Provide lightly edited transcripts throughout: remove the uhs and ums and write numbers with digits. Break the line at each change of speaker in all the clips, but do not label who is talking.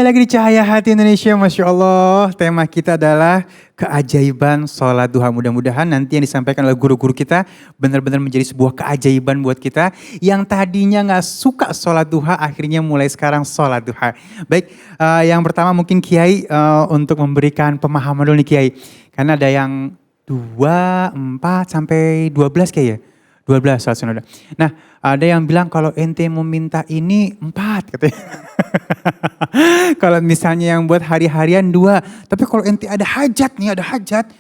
Kembali lagi di Cahaya Hati Indonesia, Masya Allah. Tema kita adalah keajaiban sholat duha. Mudah-mudahan nanti yang disampaikan oleh guru-guru kita benar-benar menjadi sebuah keajaiban buat kita. Yang tadinya gak suka sholat duha, akhirnya mulai sekarang sholat duha. Baik, yang pertama mungkin Kiai untuk memberikan pemahaman dulu nih Kiai. Karena ada yang 2, 4 sampai 12 Kiai ya? 12 sholat sunnah. Nah, ada yang bilang kalau ente mau minta ini 4 katanya. Kalau misalnya yang buat hari-harian 2. Tapi kalau ente ada hajat nih, ada hajat,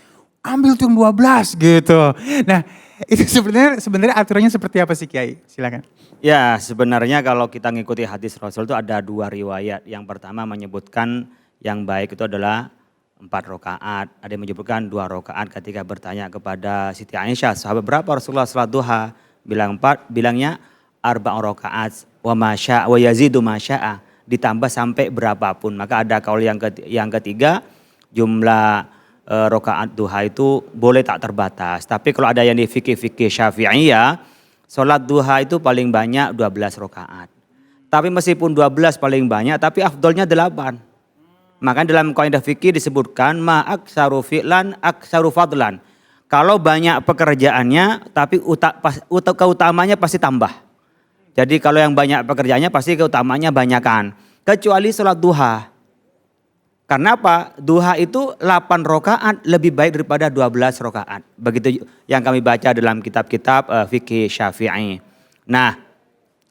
ambil tuh yang 12 gitu. Nah, itu sebenarnya aturannya seperti apa sih Kiai? Silakan.
Ya, sebenarnya kalau kita ngikuti hadis Rasul itu ada 2 riwayat. Yang pertama menyebutkan yang baik itu adalah 4 rakaat. Ada yang menyebutkan 2 rakaat ketika bertanya kepada Siti Aisyah, sahabat berapa Rasulullah salat duha? Bilang 4, bilangnya 4 rakaat wa masya wa yazidu masya'a, ditambah sampai berapapun. Maka ada kaul yang ketiga, jumlah rakaat duha itu boleh tak terbatas. Tapi kalau ada yang di fikih Syafi'iyah, salat duha itu paling banyak 12 rakaat. Tapi meskipun 12 paling banyak, tapi afdolnya 8. Maka dalam kaidah fikih disebutkan ma'aksaru fi'lan aksaru fadlan. Kalau banyak pekerjaannya tapi keutamanya pasti tambah. Jadi kalau yang banyak pekerjaannya pasti keutamanya banyakan. Kecuali sholat duha. Karena apa? Duha itu 8 rakaat lebih baik daripada 12 rakaat. Begitu yang kami baca dalam kitab-kitab fikih Syafi'i. Nah,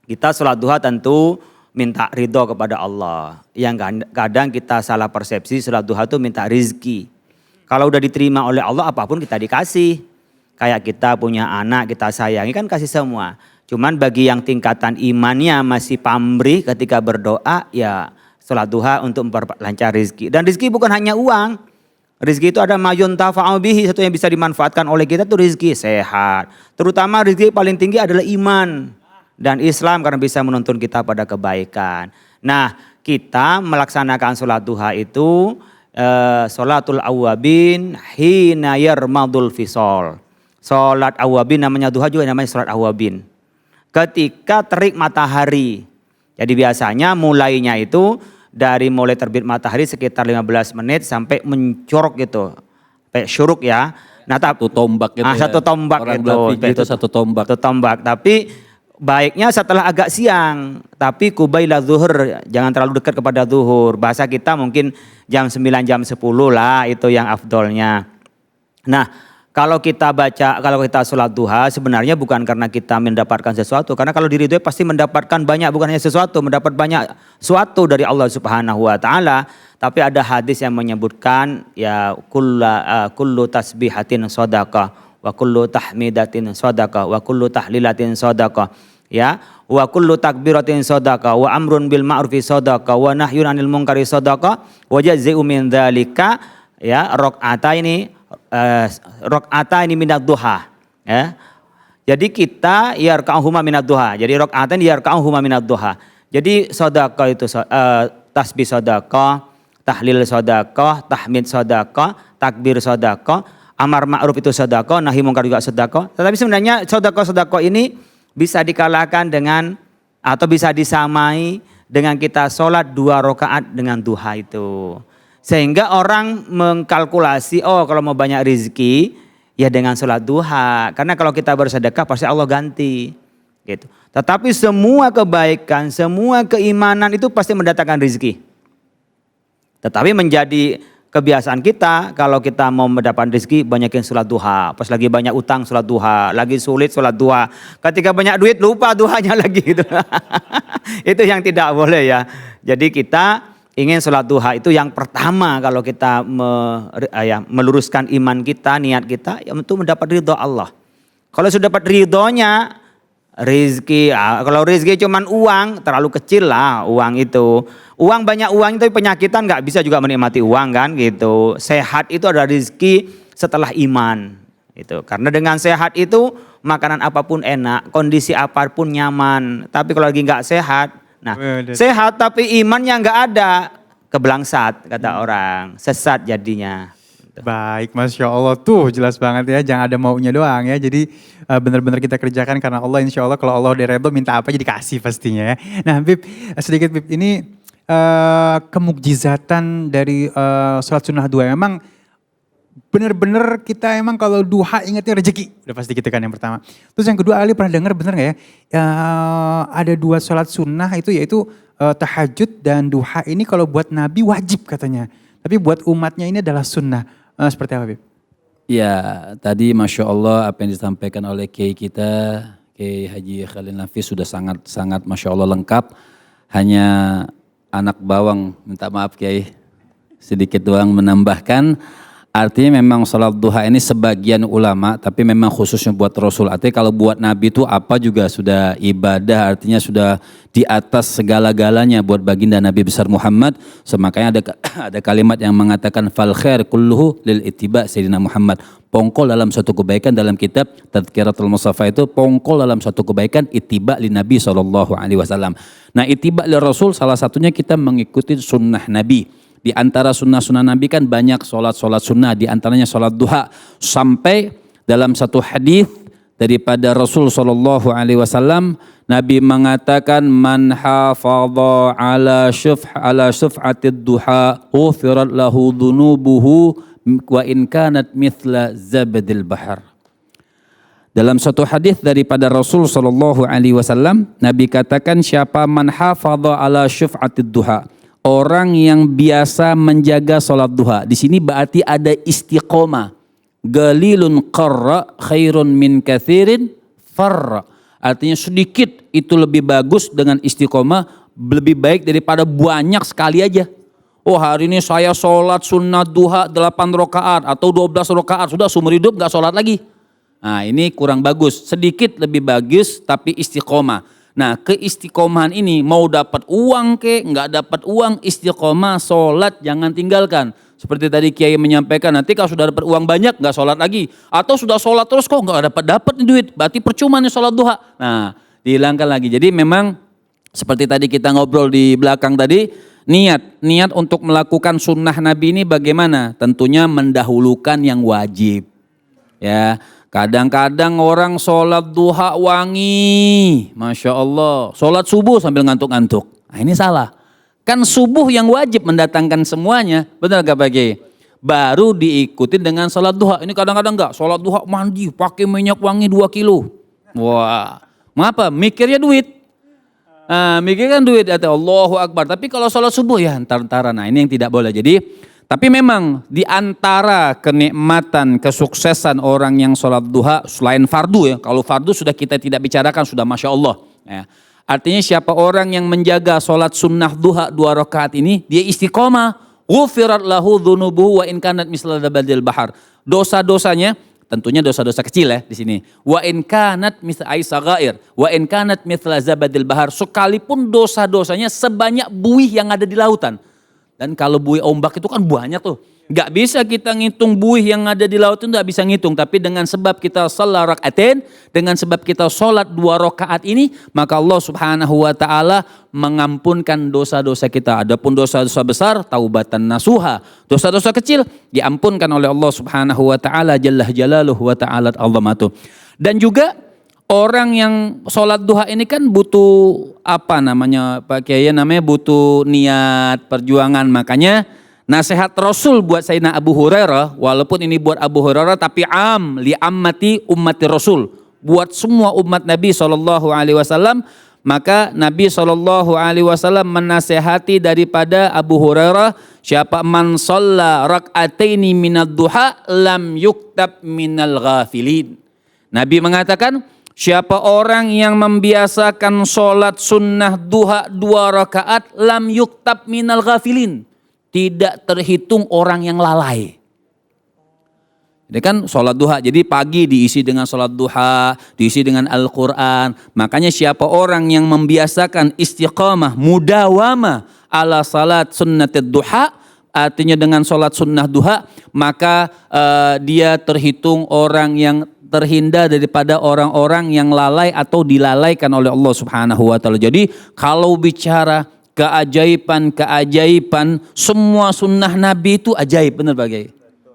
kita sholat duha tentu minta ridho kepada Allah. Yang kadang kita salah persepsi sholat duha itu minta rizki. Kalau udah diterima oleh Allah apapun kita dikasih. Kayak kita punya anak kita sayangi kan kasih semua. Cuman bagi yang tingkatan imannya masih pamrih ketika berdoa ya sholat duha untuk memperlancar rizki. Dan rizki bukan hanya uang. Rizki itu ada mayun tafa'u bihi, satu yang bisa dimanfaatkan oleh kita itu rizki sehat. Terutama rizki paling tinggi adalah iman dan Islam karena bisa menuntun kita pada kebaikan. Nah, kita melaksanakan sholat duha itu sholatul awwabin hina yarmadul fisol. Sholat awwabin namanya duha juga namanya sholat awwabin. Ketika terik matahari. Jadi biasanya mulainya itu dari mulai terbit matahari sekitar 15 menit sampai mencorok gitu. Sampai syuruk ya. Nah, satu tombak gitu ya. Satu tombak itu satu tombak. Satu tombak. Tapi baiknya setelah agak siang, tapi kubaila zuhur, jangan terlalu dekat kepada zuhur. Bahasa kita mungkin jam 9, jam 10 lah, itu yang afdolnya. Nah, kalau kita sholat duha sebenarnya bukan karena kita mendapatkan sesuatu. Karena kalau diridhoi pasti mendapatkan banyak, bukan hanya sesuatu, mendapat banyak sesuatu dari Allah Subhanahu wa Ta'ala. Tapi ada hadis yang menyebutkan ya kullu tasbihatin shadaqah, wa kullu tahmidatin shadaqah, wa kullu tahlilatin shadaqah. Ya, wa kullu takbiratin shadaqah, wa amrun bil ma'rufi shadaqah, wa nahyun 'anil munkari shadaqah, wa jazaa'u min dzalika ya rakaataini minad duha. Ya. Jadi kita yarka'uhuma minad duha. Jadi rakaatain yarka'uhuma minad duha. Jadi shadaqah itu tasbih shadaqah, tahlil shadaqah, tahmid shadaqah, takbir shadaqah, amar ma'ruf itu shadaqah, nahi munkar juga shadaqah. Tetapi sebenarnya shadaqah ini bisa dikalahkan dengan atau bisa disamai dengan kita sholat 2 rakaat dengan duha itu. Sehingga orang mengkalkulasi, oh kalau mau banyak rezeki ya dengan sholat duha. Karena kalau kita bersedekah pasti Allah ganti. Gitu. Tetapi semua kebaikan, semua keimanan itu pasti mendatangkan rezeki. Tetapi menjadi kebiasaan kita kalau kita mau mendapat rezeki banyakin sholat duha. Pas lagi banyak utang sholat duha, lagi sulit sholat duha. Ketika banyak duit lupa duhanya lagi gitu. Itu yang tidak boleh ya. Jadi kita ingin sholat duha itu yang pertama kalau kita meluruskan iman kita, niat kita ya untuk mendapat ridho Allah. Kalau sudah dapat ridhonya rezeki, kalau rezeki cuman uang terlalu kecil lah uang itu. Uang banyak uang itu penyakitan nggak bisa juga menikmati uang kan gitu. Sehat itu adalah rezeki setelah iman. Itu karena dengan sehat itu makanan apapun enak, kondisi apapun nyaman. Tapi kalau lagi nggak sehat, nah sehat tapi imannya nggak ada, kebelangsat kata orang, sesat jadinya.
Baik, Masya Allah tuh jelas banget ya, jangan ada maunya doang ya. Jadi benar-benar kita kerjakan karena Allah, insya Allah kalau Allah udah ridho minta apa jadi kasih pastinya ya. Nah Bib, sedikit Bib, ini kemukjizatan dari sholat sunnah duha. Memang benar-benar kita emang kalau duha ingatnya rezeki. Udah pasti gitu kan yang pertama. Terus yang kedua, Ali pernah dengar bener gak ya? Ada 2 sholat sunnah itu yaitu tahajud dan duha ini kalau buat Nabi wajib katanya. Tapi buat umatnya ini adalah sunnah. Seperti apa, Bib?
Ya, tadi Masya Allah apa yang disampaikan oleh Kiai kita, Kiai Haji Khalil Nafis sudah sangat Masya Allah lengkap. Hanya anak bawang, minta maaf Kiai, sedikit doang menambahkan. Artinya memang sholat duha ini sebagian ulama, tapi memang khususnya buat Rasul. Artinya kalau buat Nabi itu apa juga sudah ibadah, artinya sudah di atas segala-galanya buat baginda Nabi besar Muhammad. Makanya ada kalimat yang mengatakan fal khair kulluhu lil ittiba Sayyidina Muhammad. Pongkol dalam suatu kebaikan dalam kitab Tadhkiratul Mustafa itu pongkol dalam suatu kebaikan ittiba li Nabi SAW. Nah ittiba li Rasul salah satunya kita mengikuti sunnah Nabi. Di antara sunnah-sunnah Nabi kan banyak sholat sunnah, di antaranya sholat duha. Sampai dalam satu hadis daripada Rasul SAW, Nabi mengatakan man hafadha ala syuf'atid duha ghufirat lahu dhunubuhu wa in kanat mithla zabadil bahar. Dalam satu hadis daripada Rasul SAW, Nabi katakan siapa man hafadha ala syuf'atid duha, orang yang biasa menjaga sholat duha. Di sini berarti ada istiqomah. Galilun qarra khairun min kathirin farra. Artinya sedikit itu lebih bagus dengan istiqomah, lebih baik daripada banyak sekali aja. Oh hari ini saya sholat sunnah duha 8 rakaat atau 12 rakaat, sudah seumur hidup gak sholat lagi. Nah ini kurang bagus, sedikit lebih bagus tapi istiqomah. Nah keistiqomahan ini mau dapat uang nggak dapat uang, istiqomah sholat jangan tinggalkan. Seperti tadi Kiai menyampaikan, nanti kalau sudah dapat uang banyak nggak sholat lagi, atau sudah sholat terus kok nggak dapat duit, berarti percuma nih sholat duha. Nah dihilangkan lagi. Jadi memang seperti tadi kita ngobrol di belakang tadi, niat untuk melakukan sunnah Nabi ini bagaimana? Tentunya mendahulukan yang wajib. Ya. Kadang-kadang orang sholat duha wangi, Masya Allah. Sholat subuh sambil ngantuk-ngantuk. Nah ini salah. Kan subuh yang wajib mendatangkan semuanya. Benar gak Pak Kiai? Baru diikuti dengan sholat duha. Ini kadang-kadang enggak. Sholat duha mandi pakai minyak wangi 2 kilo. Wah, ngapa? Mikirnya duit. Mikirkan duit. Allahu Akbar. Tapi kalau sholat subuh ya entar-entaran. Nah ini yang tidak boleh. Jadi tapi memang di antara kenikmatan, kesuksesan orang yang sholat duha selain fardu ya. Kalau fardu sudah kita tidak bicarakan, sudah Masya Allah. Ya. Artinya siapa orang yang menjaga sholat sunnah duha 2 rakaat ini, dia istiqomah. Ghufirat lahu dhunubuhu wa in kanat misla zabadil bahar. Dosa-dosanya, tentunya dosa-dosa kecil ya di sini. Wa in kanat misla aisagair. Wa in kanat misla zabadil bahar. Sekalipun dosa-dosanya sebanyak buih yang ada di lautan. Dan kalau buih ombak itu kan banyak tuh. Gak bisa kita ngitung buih yang ada di laut itu gak bisa ngitung. Tapi dengan sebab kita sholat rakaatain, dengan sebab kita sholat 2 rakaat ini, maka Allah subhanahu wa ta'ala mengampunkan dosa-dosa kita. Adapun dosa-dosa besar, taubatan nasuha. Dosa-dosa kecil diampunkan oleh Allah subhanahu wa ta'ala jalla jalaluhu wa ta'ala azamatuh. Dan juga orang yang sholat duha ini kan butuh apa namanya Pak Kiai, namanya butuh niat, perjuangan. Makanya nasihat Rasul buat Sayyidina Abu Hurairah, walaupun ini buat Abu Hurairah tapi li ammati ummati Rasul, buat semua umat Nabi SAW. Maka Nabi SAW menasehati daripada Abu Hurairah, siapa man shalla rak'ataini minad duha lam yuktab minal ghafilin. Nabi mengatakan, siapa orang yang membiasakan sholat sunnah duha 2 rakaat lam yuktab minal ghafilin. Tidak terhitung orang yang lalai. Jadi kan sholat duha, jadi pagi diisi dengan sholat duha, diisi dengan Al-Quran. Makanya siapa orang yang membiasakan istiqamah, mudawamah ala salat sunnatid duha, artinya dengan sholat sunnah duha, maka dia terhitung orang yang terhindar daripada orang-orang yang lalai atau dilalaikan oleh Allah subhanahu wa ta'ala. Jadi kalau bicara keajaiban, semua sunnah Nabi itu ajaib, benar Pak Kiai?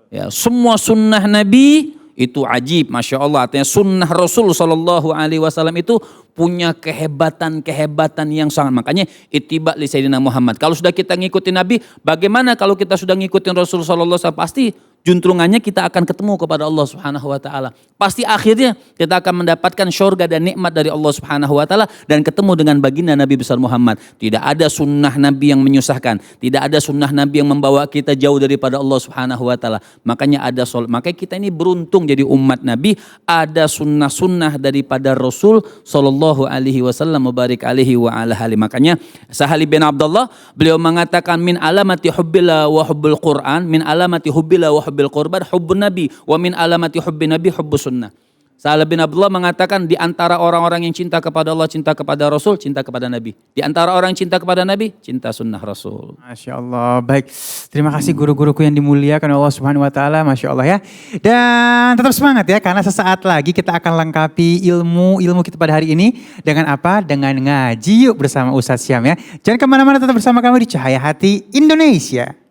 Ya, semua sunnah Nabi itu ajib, Masya Allah. Artinya sunnah Rasul Sallallahu Alaihi Wasallam itu punya kehebatan-kehebatan yang sangat. Makanya ittiba li Sayyidina Muhammad. Kalau sudah kita ngikutin Nabi, bagaimana kalau kita sudah ngikutin Rasul Sallallahu Alaihi Wasallam? Pasti juntrungannya kita akan ketemu kepada Allah Subhanahu wa taala. Pasti akhirnya kita akan mendapatkan syurga dan nikmat dari Allah Subhanahu wa taala dan ketemu dengan baginda Nabi besar Muhammad. Tidak ada sunnah Nabi yang menyusahkan, tidak ada sunnah Nabi yang membawa kita jauh daripada Allah Subhanahu wa taala. Makanya makanya kita ini beruntung jadi umat Nabi, ada sunnah-sunnah daripada Rasul sallallahu alaihi wasallam mubarik alaihi wa ala alihi. Makanya Sahal bin Abdullah beliau mengatakan min alamati hubbillah wa hubbul Quran, min alamati hubbillah wa hubbil qurban hubbun nabi wa min alamati hubbin nabi hubbus sunnah. Sa'ad bin Abdullah mengatakan di antara orang-orang yang cinta kepada Allah, cinta kepada Rasul, cinta kepada Nabi. Di antara orang yang cinta kepada Nabi, cinta sunnah Rasul.
Masya Allah, baik. Terima kasih guru-guruku yang dimuliakan Allah Subhanahu Wa Taala, Masya Allah ya. Dan tetap semangat ya, karena sesaat lagi kita akan lengkapi ilmu kita pada hari ini dengan apa? Dengan ngaji yuk bersama Ustadz Syam ya. Jangan kemana-mana, tetap bersama kami di Cahaya Hati Indonesia.